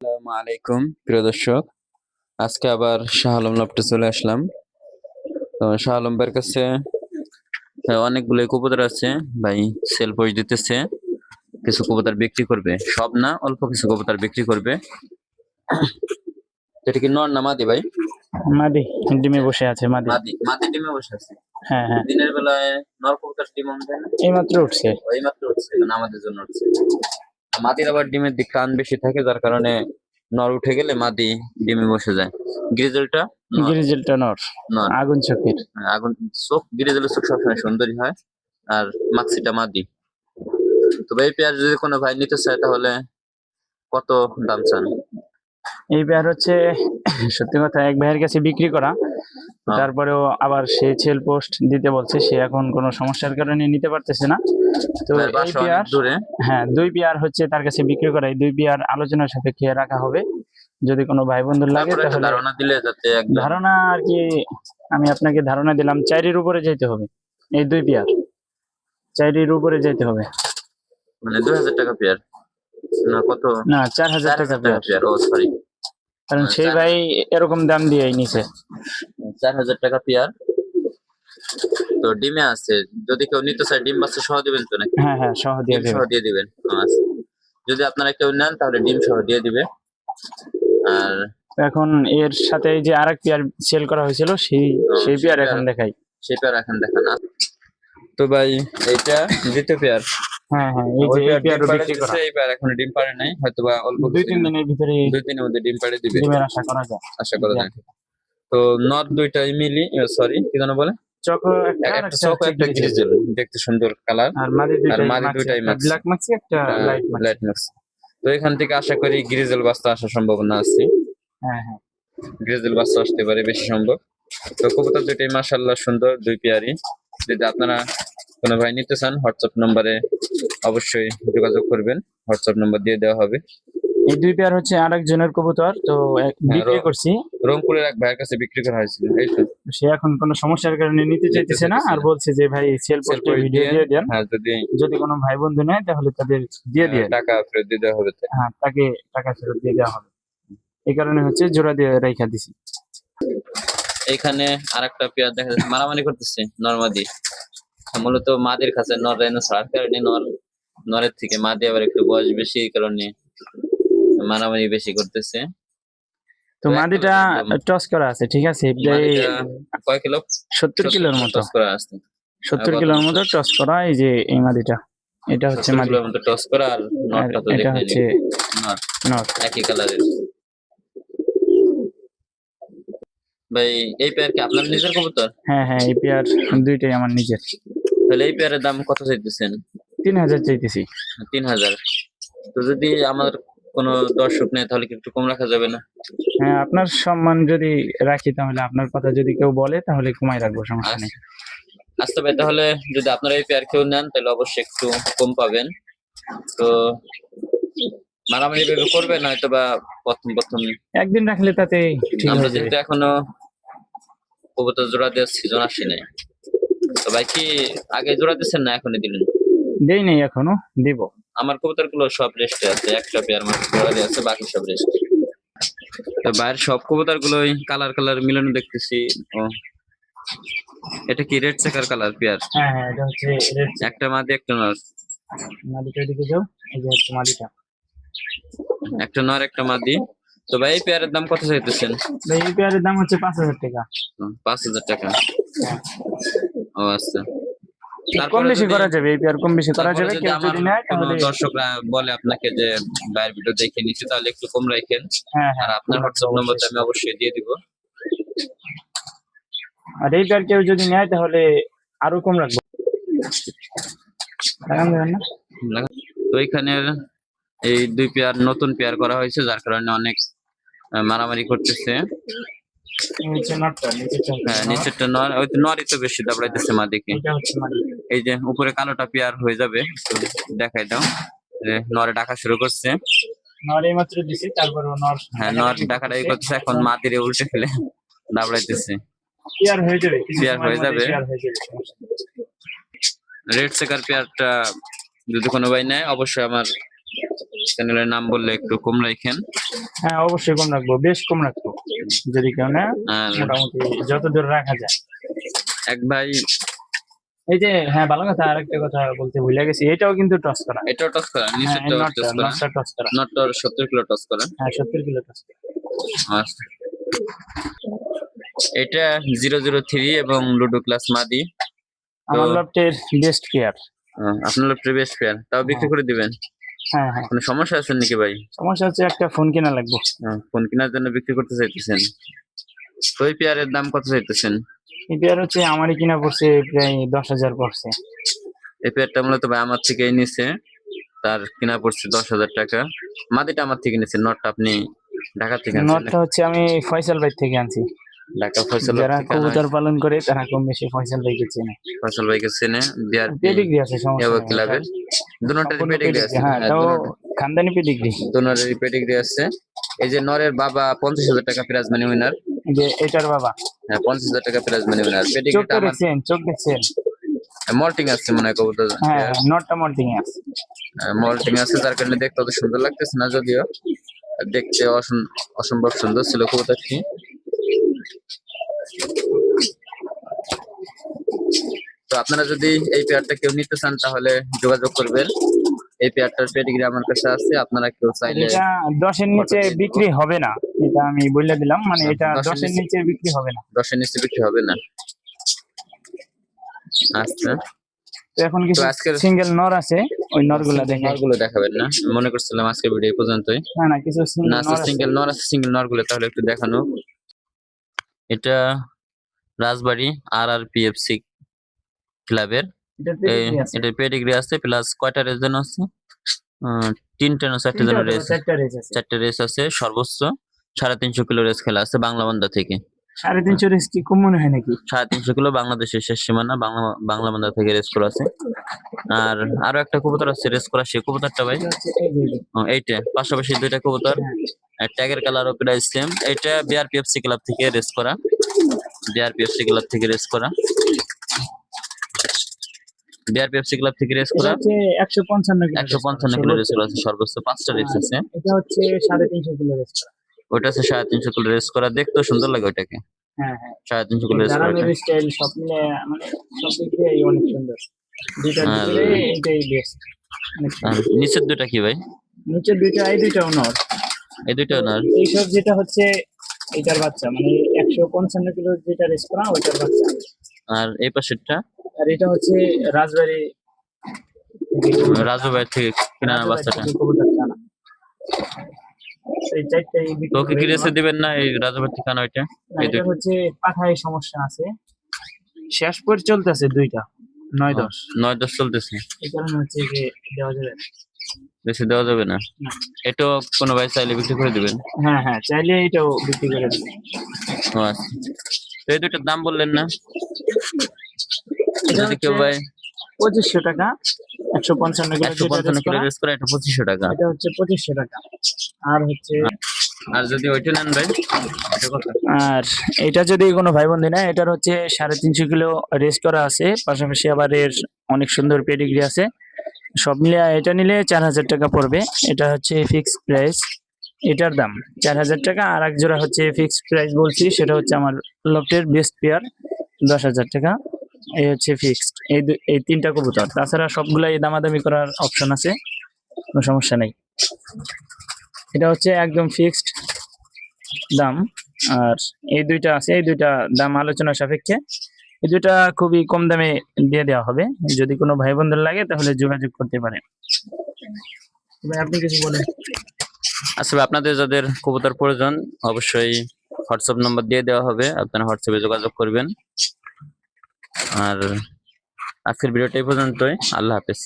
আসসালামু আলাইকুম প্রিয় দর্শক। আজকে আবার শাহ আলম লফটে চলে আসলাম। তো শাহ আলম ভাইয়ের কাছে অনেকগুলো কবুতর আছে। ভাই সেল পোস্ট দিতেছে, কিছু কবুতর বিক্রি করবে, সব না অল্প কিছু কবুতর বিক্রি করবে। এটা কি নর না মাদি ভাই? মাদি ডিমে বসে আছে। মাদি মাদি মাদি ডিমে বসে আছে। হ্যাঁ হ্যাঁ, দিনের বেলায় নর কবুতর ডিম আনবে না? এইমাত্র উঠছে। এইমাত্র উঠছে, মানে আমাদের জন্য উঠছে। মাদির আবার ডিমের দিক টান বেশি থাকে, যার কারণে নর উঠে গেলে মাদি ডিমে বসে যায়। গ্রিজেলটা গ্রিজেলটা নর, নর আগুন চোখের। আগুন চোখ, গ্রিজেলের চোখ সবসময় সুন্দরী হয়। আর মাক্সিটা মাদি। তবে এই পেয়ার যদি কোনো ভাই নিতে চায় তাহলে কত দাম চান? এই পেয়ার হচ্ছে সত্যি কথা এক ভাইয়ের কাছে বিক্রি করা, তারপরেও আবার সে সেল পোস্ট দিতে বলছে, সে এখন কোনো সমস্যার কারণে নিতে পারতেছে না। তো ভাইয়ের এই বাসা অনেক পেয়ার দূরে। হ্যাঁ, দুই পেয়ার হচ্ছে তার কাছে বিক্রি করা। এই দুই পেয়ার আলোচনার সাপেক্ষে রাখা হবে। যদি কোনো ভাই বন্ধুর লাগে তারপরে একটা তাহলে ধারণা দিলে যাতে একদম ধারণা আর কি, আমি আপনাকে ধারণা দিলাম 4-এর উপরে যেতে হবে। এই দুই পেয়ার 4-এর উপরে যেতে হবে। মানে 2000 টাকা পেয়ার না কত? না, 4000 টাকা 4000 টাকা পেয়ার। ও সরি, কারণ সেই ভাই এরকম দাম দিয়ে নিছে। 4000 টাকা পেয়ার। তো ডিমে আছে, যদি কেউ নিতে চায় ডিম বাচ্চা সহ দিবেন তো নাকি? হ্যাঁ হ্যাঁ, সহ দিয়ে ডিম দেবে। সহ দিয়ে দিবেন। আচ্ছা, যদি আপনারা কেউ নেন তাহলে ডিম সহ দিয়ে দিবে। আর এখন এর সাথে এই যে আরেক পেয়ার সেল করা হয়েছিল, সেই পেয়ার এখন দেখাই। সেই পেয়ার এখন দেখান। তো ভাই এইটা দ্বিতীয় পেয়ার। হ্যাঁ হ্যাঁ, এই যে এই পেয়ারও বিক্রি করা। এই পেয়ার এখন ডিম পাড়ে নাই, হয়তো বা অল্প 2-3 দিনের ভিতরে 2-3 মধ্যে ডিম পাড়ে দিবে, ডিমের আশা করা যায়। আশা করা যায়। তো নট দুইটাই মিলি, সরি কি যেন বলে, চকো একটা চকো একটা গ্রিজেল, দেখতে সুন্দর কালার। আর মাদি দুইটাই মাক্স, ব্ল্যাক মাক্সি, একটা লাইট মাক্স। তো এখান থেকে আশা করি গ্রিজেল বাচ্চা আসার সম্ভাবনা আছে। হ্যাঁ হ্যাঁ, গ্রিজেল বাচ্চা আসতে পারে বেশি সম্ভব। তো কবুতর দুইটাই মাশাআল্লাহ সুন্দর, দুই পেয়ারই। যদি আপনারা কোনো ভাই নিতে চান হোয়াটসঅ্যাপ নম্বরে অবশ্যই যোগাযোগ করবেন, হোয়াটসঅ্যাপ নম্বর দিয়ে দেওয়া হবে। এই দুই পেয়ার হচ্ছে আরেকজনের কবুতর, তো বিক্রি করছি। রংপুরের এক ভাইয়ের কাছে বিক্রি করা হয়েছিল, এই তো। সে এখন কোনো সমস্যার কারণে নিতে চাইতেছে না, আর বলছে যে ভাই সেল পোস্টে ভিডিও দিয়ে দেন। হ্যাঁ, যদি কোনো ভাই বন্ধু নেয় তাহলে তাদের দিয়ে দিয়ে টাকা ফেরত দিয়ে দেওয়া হবে। হ্যাঁ, তাকে টাকা ফেরত দিয়ে দেওয়া হবে। এই কারণে হচ্ছে জোড়া দিয়ে রেখা দিছি। এখানে আরেকটা পেয়ার দেখা যাচ্ছে মারামারি করতেছে নরমাদি। মূলত মাদির কাছে নর রেনো ছাড়ার কারণে নরের থেকে মাদি আবার একটু বয়স বেশি, এই কারণে মারামারি বেশি করতেছে। তো মাদিটা টস করা আছে, ঠিক আছে। কয় কিলো? 70 কিলোর মতো টস করা আছে। 70 কিলোর মতো টস করা। এই যে এই মাদিটা, এটা হচ্ছে মাদি মতো টস করা। আর নটটা তো এটা হচ্ছে নট, একই কালারের। ভাই এই পেয়ার কি আপনার নিজের কবুতর? হ্যাঁ হ্যাঁ, এই পেয়ার দুইটাই আমার নিজের। তাহলে এই পেয়ারের দাম কত চাইতেছেন? 3000 চাইতেছি। 3000। তো যদি আমার কোনো দর্শক নেয় তাহলে কি একটু কম রাখা যাবে না? হ্যাঁ, আপনার সম্মান যদি রাখি তাহলে, আপনার কথা যদি কেউ বলে তাহলে কমাই রাখবো, সমস্যা নেই। আচ্ছা ভাই, তাহলে যদি আপনারা এই পেয়ার কেউ নেন তাহলে অবশ্যই একটু কম পাবেন। তো মারামারি ভেবে করবেন হয়তো বা প্রথম একদিন রাখলে তাতে ঠিক আমরা হয়ে যাবে। যেহেতু এখনো কবুতর জোড়া দেওয়ার সিজন আসে নাই। তো ভাই কি আগে জোড়া দিচ্ছেন না এখনই দিলেন? দেই নেই, এখনো দিব। আমার কবুতর গুলো সব রেস্টে আছে, একটা পেয়ার মাত্র জোড়া দিয়ে আছে, বাকি সব রেস্ট। তো বাইরের সব কবুতর গুলোই কালার মিলানো দেখতেছি। ও, এটা কি রেড চেকার কালার পেয়ার? হ্যাঁ হ্যাঁ, এটা হচ্ছে রেড। একটা মাদি একটা নর। মাদিটার দিকে যাও, এই যে হচ্ছে মাদিটা। একটা নর একটা মাদি। তো ভাই এই পেয়ারের দাম কত চাইতেছেন? ভাই এই পেয়ারের দাম হচ্ছে 5000 টাকা। 5000 টাকা। ও আচ্ছা, কম বেশি করা যাবে, এই পেয়ার কম বেশি করা যাবে। কেউ যদি নেয় তাহলে দর্শকরা বলে আপনাকে যে ভাইয়ের ভিডিও দেখে নিচ্ছি, তাহলে একটু কম রাখেন। হ্যাঁ আর আপনার হোয়াটসঅ্যাপ নম্বরটা আমি অবশ্যই দিয়ে দিব। আর এই পেয়ার কেউ যদি নেয় তাহলে আরো কম রাখবো। তো এখানে এই দুই পেয়ার নতুন পেয়ার করা হয়েছে, যার কারণে অনেক মারামারি করতেছে। হ্যাঁ, নিচেরটা নর, ওই নরই তো বেশি দাবড়াইতেছে মাদিকে। এই যে উপরে কালোটা পেয়ার হয়ে যাবে, দেখাই দাও যে নরে ডাকা শুরু করছে। নর এইমাত্র দিছি, তারপর নর, হ্যাঁ নর ডাকাটাই করতেছে, এখন মাদিরে উল্টে ফেলে দাবড়াইতেছে। পেয়ার হয়ে যাবে, পেয়ার হয়ে যাবে। রেড চেকার পেয়ারটা যদি কোনো ভাই নেয় অবশ্যই আমার চ্যানেলের নাম বললে একটু কম রাখেন। হ্যাঁ অবশ্যই কম রাখবো, বেশ কম রাখবো, যদি কেউ না আর মোটামুটি যত দূর রাখা যায়। এক ভাই, এই যে হ্যাঁ ভালো কথা, আরেকটা কথা বলতে ভুলে গেছি, এটাও কিন্তু টস করা। এটাও টস করা, হ্যাঁ এই নিচেরটাও নটটা টস করা। নটটা টস করা। নটটা 70 কিলো টস করা। হ্যাঁ 70 কিলো টস করা। আচ্ছা। এটা 003 এবং লুডো ক্লাস মাদি। আমার লটের বেস্ট প্লেয়ার। আপনার প্রিভিয়াস পেয়ার, তাও বিক্রি করে দিবেন? হ্যাঁ হ্যাঁ কোনো সমস্যা আছে নাকি ভাই? সমস্যা হচ্ছে একটা ফোন কেনা লাগবে। ফোন কেনার জন্য বিক্রি করতে চাইতেছেন? তো ওই পেয়ারের দাম কত চাইতেছেন? এই পেয়ার হচ্ছে আমারই কিনা পড়ছে প্রায় 10,000 পড়ছে। এই পেয়ারটা মূলত ভাই আমার থেকেই নিছে, তার কিনা পড়ছে 10,000 টাকা। মাদিটা আমার থেকে নিছে, নটটা আপনি ঢাকা থেকে আনছেন? নটটা হচ্ছে আমি ফয়সাল ভাই থেকে আনছি। ঢাকা ফয়সাল যারা থেকে আনা কবুতর পালন করে তারা কম বেশি ফয়সাল ভাইকে চেনে। ফয়সাল ভাইকে চেনে। বিআরপি পেডিগ্রি আছে, সমস্যা এও নেই। ক্লাবের দুটোটারই সম্পূর্ণ পেডিগ্রি pedigree, আছে। হ্যাঁ হ্যাঁ, তাও খানদানি পেডিগ্রি। দুটোটারই পেডিগ্রি আছে। এই যে নরের বাবা 50,000 টাকা প্রাইজ মানি উইনার। যে এটার বাবা হ্যাঁ 50,000 টাকা প্রাইজ মানি উইনার। চোখটা পেডিগ্রিটা আমার দেখছেন, চোখ দেখছেন? মল্টিং আছে মনে হয় কবুতর। হ্যাঁ হ্যাঁ নটটা মল্টিং আছে। মল্টিং আছে, যার কারণে দেখতে অত সুন্দর লাগতেছে না, যদিও দেখতে অসম্ভব সুন্দর ছিল কবুতরটি। তো আপনারা যদি এই পেয়ারটা কেউ নিতে চান তাহলে যোগাযোগ করবেন। এই পেয়ারটার পেডিগ্রি আমার কাছে আছে, আপনারা কেউ চাইলে। এটা 10-এর নিচে বিক্রি হবে না, এটা আমি বলে দিলাম, মানে এটা 10-এর 10-এর নিচে বিক্রি হবে না। 10-এর নিচে বিক্রি হবে না। আচ্ছা, তো এখন কিছু তো আজকের সিঙ্গেল নর আছে, ওই নরগুলা দেখে। নরগুলো দেখাবেন না? মনে করছিলাম আজকের ভিডিও এই পর্যন্তই। না না কিছু না সিঙ্গেল আছে, নর আছে। সিঙ্গেল নর আছে, সিঙ্গেল নরগুলো তাহলে একটু দেখানো। এটা রাজবাড়ী RRPFC ক্লাবের। এটা পেডিগ্রি আছে। এটা পেডিগ্রি আছে, প্লাস কয়টা রেস যেন আছে? 3টা না 4টা যেন রেস, 4টা রেস আছে। 4টা রেস আছে। সর্বোচ্চ 350 কিলো রেস খেলা আছে বাংলা বান্দা থেকে। 350 রেস কি কম মনে হয় নাকি? 350 কিলো বাংলাদেশের শেষ সীমানা, বাংলা বান্দা থেকে রেস করা আছে। আর আরো একটা কবুতর আছে রেস করা, সেই কবুতরটা ভাই এটা হচ্ছে এই যে, এইটা। পাশাপাশি দুইটা কবুতর, ট্যাগের কালারও প্রায় সেম। এটা বিআরপিএফসি ক্লাব থেকে রেস করা, বিআরপিএফসি ক্লাব থেকে রেস করা, বিআরপিএফসি ক্লাব থেকে রেস এটা করা। হচ্ছে 155 কিলো। 155 কিলো রেস করা আছে, সর্বোচ্চ 5টা রেস আছে। এটা হচ্ছে 350 কিলো রেস করা। ওটা আছে 350 কিলো রেস করা, দেখতেও সুন্দর লাগে ওটাকে। হ্যাঁ হ্যাঁ 350 কিলো রেস করা। দাঁড়ানোর স্টাইল সব মিলে মানে সব দিক দিয়ে অনেক সুন্দর। দুইটার আর ভিতরে এটাই বেস্ট। আর নিচের দুটা কি ভাই? নিচের দুইটা, এই দুইটা নর। এই দুইটা না? এইসব যেটা হচ্ছে এটার বাচ্চা, মানে 155 কিলো যেটা রেস করা ওইটার বাচ্চা। আর এই পাশেরটা আর এটা হচ্ছে রাজবাড়ি রাজু ভাই থেকে কিনা বাচ্চাটা। কবুতরটা না। এই চারটাই বিক্রি তো কি করে রেসে দিলাম। দিবেন না এই রাজু ভাই ঠিকানা ওইটা? না, এই এটা দুইটা হচ্ছে পাঠায় সমস্যা আছে, শেষ পর চলতেছে দুইটা 9-10। 9-10 চলতেছে, এই কারণে হচ্ছে যে দেওয়া যাবে না। বেশি দেওয়া যাবে না। না। এটাও কোনো ভাই চাইলে বিক্রি করে দিবেন? হ্যাঁ হ্যাঁ চাইলে এটাও বিক্রি করে দিবে। ও আচ্ছা। তো এই দুইটার দাম বললেন না? এটা যদি কেউ ভাই 2500 টাকা, 155 কিলো যেটা 155 রেস কিলো করা, রেস করে, এটা 2500 টাকা। এটা হচ্ছে 2500 টাকা। আর হচ্ছে আর যদি ওইটা নেন ভাই, এটা কত? আর এটা যদি কোনো ভাই বোন না, এটার হচ্ছে 350 কিলো রেস করা আছে, পাশাপাশি আবার এর অনেক সুন্দর পেডিগ্রি আছে। সব মিলিয়ে এটা নিলে 4000 টাকা পড়বে। এটা হচ্ছে ফিক্সড প্রাইস, এটার দাম 4000 টাকা। আর এক জোড়া হচ্ছে ফিক্সড প্রাইস বলছি, সেটা হচ্ছে আমার লফটের বেস্ট পেয়ার 10,000 টাকা। এই হচ্ছে ফিক্সড, এই তিনটা কবুতর। তাছাড়া সবগুলাই দামাদামি করার অপশন আছে, কোনো সমস্যা নেই। এটা হচ্ছে একদম ফিক্সড দাম। আর এই দুইটা আছে, এই দুইটা দাম আলোচনা সাপেক্ষে। এই দুইটা খুবই কম দামে দিয়ে দেওয়া হবে, যদি কোনো ভাই বোনদের লাগে তাহলে যোগাযোগ করতে পারেন। ভাই আপনি কিছু বলেন। আসলে আপনাদের যাদের কবুতর প্রয়োজন অবশ্যই হোয়াটসঅ্যাপ নাম্বার দিয়ে দেওয়া হবে, আপনারা হোয়াটসঅ্যাপে যোগাযোগ করবেন। আর আজকের ভিডিওটা এই পর্যন্তই। আল্লাহ হাফেজ।